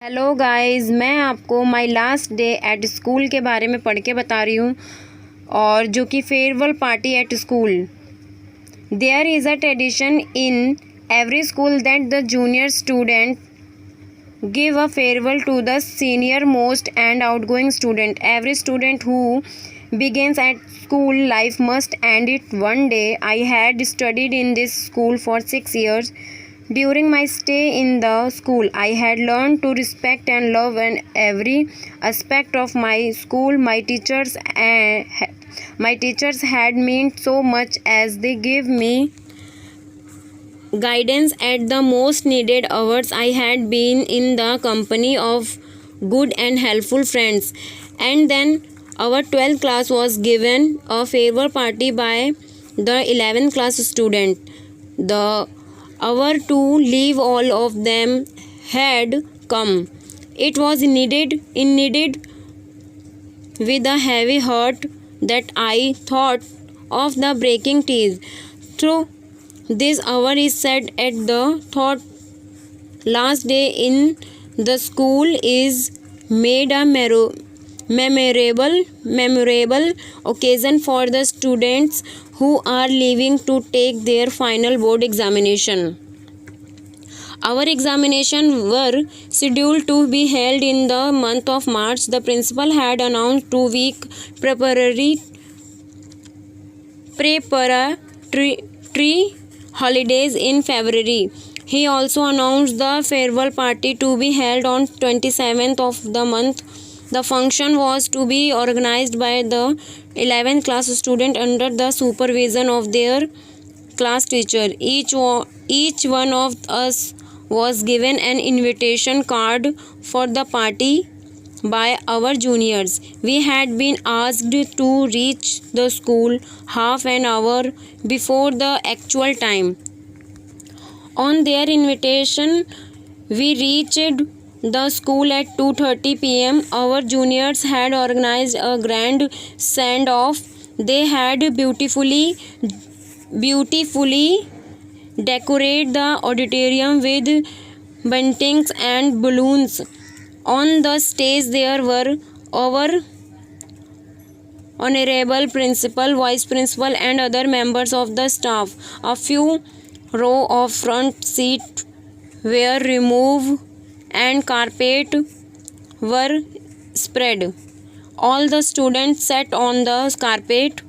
Hello guys, मैं आपको my last day at school के बारे में पढ़ के बता रही हूँ और जो कि farewell party at school. There is a tradition in every school that the junior student give a farewell to the senior most and outgoing student. Every student who begins at school life must end it one day. I had studied in this school for 6 years. During my stay in the school, I had learned to respect and love and every aspect of my school. My teachers had meant so much as they gave me guidance at the most needed hours. I had been in the company of good and helpful friends. And then our 12th class was given a farewell party by the 11th class student. The hour to leave all of them had come. It was needed with a heavy heart that I thought of the breaking tears. Through this hour is said at the thought last day in the school is made a memorable occasion for the students who are leaving to take their final board examination. Our examinations were scheduled to be held in the month of March. The principal had announced 2-week preparatory holidays in February. He also announced the farewell party to be held on 27th of the month. The function was to be organized by the 11th class student under the supervision of their class teacher. Each one of us was given an invitation card for the party by our juniors. We had been asked to reach the school half an hour before the actual time. On their invitation, we reached the school at 2:30 p.m. Our juniors had organized a grand send-off. They had beautifully decorated the auditorium with buntings and balloons. On the stage there were our honorable principal, vice principal and other members of the staff. A few rows of front seats were removed and carpet were spread. All the students sat on the carpet.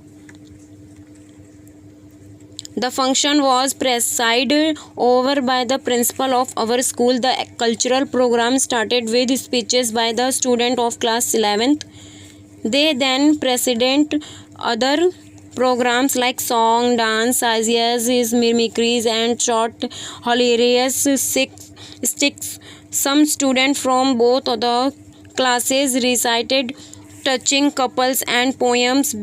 The function was presided over by the principal of our school. The cultural program started with speeches by the students of class 11th. They then presented other programs like song, dance, ideas, mimicries and short hilarious sticks. Some students from both of the classes recited touching couples and poems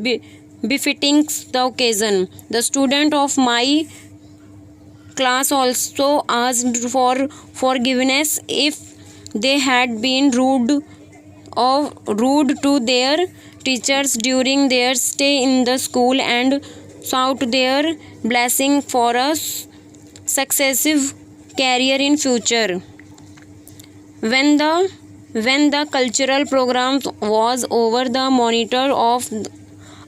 befitting the occasion. The student of my class also asked for forgiveness if they had been rude to their teachers during their stay in the school and sought their blessing for a successive career in future. When the cultural program was over, the monitor of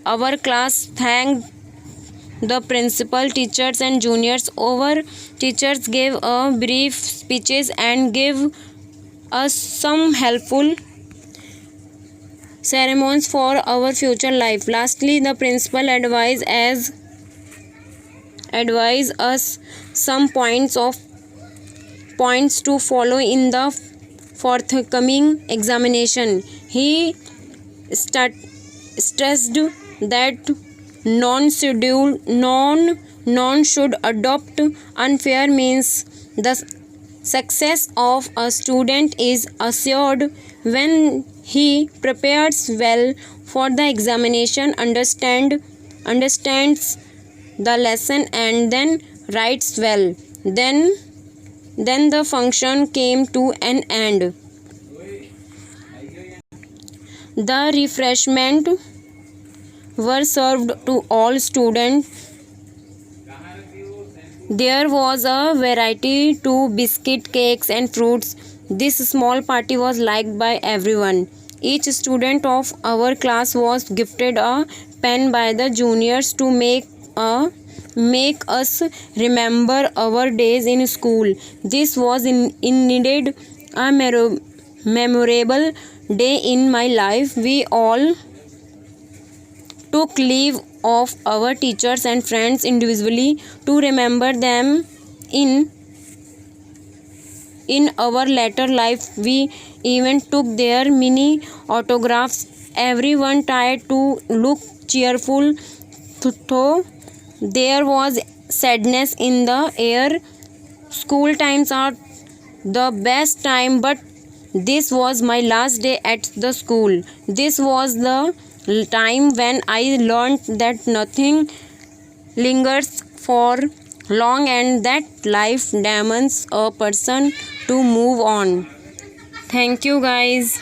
our class thanked the principal, teachers and juniors. Our teachers gave a brief speeches and gave us some helpful ceremonies for our future life. Lastly, the principal advised us some points to follow in the forthcoming examination. He stressed that none should adopt unfair means. The success of a student is assured when he prepares well for the examination, understands the lesson and then writes well. Then the function came to an end. The refreshment were served to all students. There was a variety to biscuit, cakes and fruits. This small party was liked by everyone. Each student of our class was gifted a pen by the juniors to make us remember our days in school. This was indeed a memorable day in my life. We all took leave of our teachers and friends individually to remember them in our later life. We even took their mini autographs. Everyone tried to look cheerful, though there was sadness in the air. School times are the best time, but this was my last day at the school. This was the time when I learned that nothing lingers for long and that life demands a person to move on. Thank you, guys.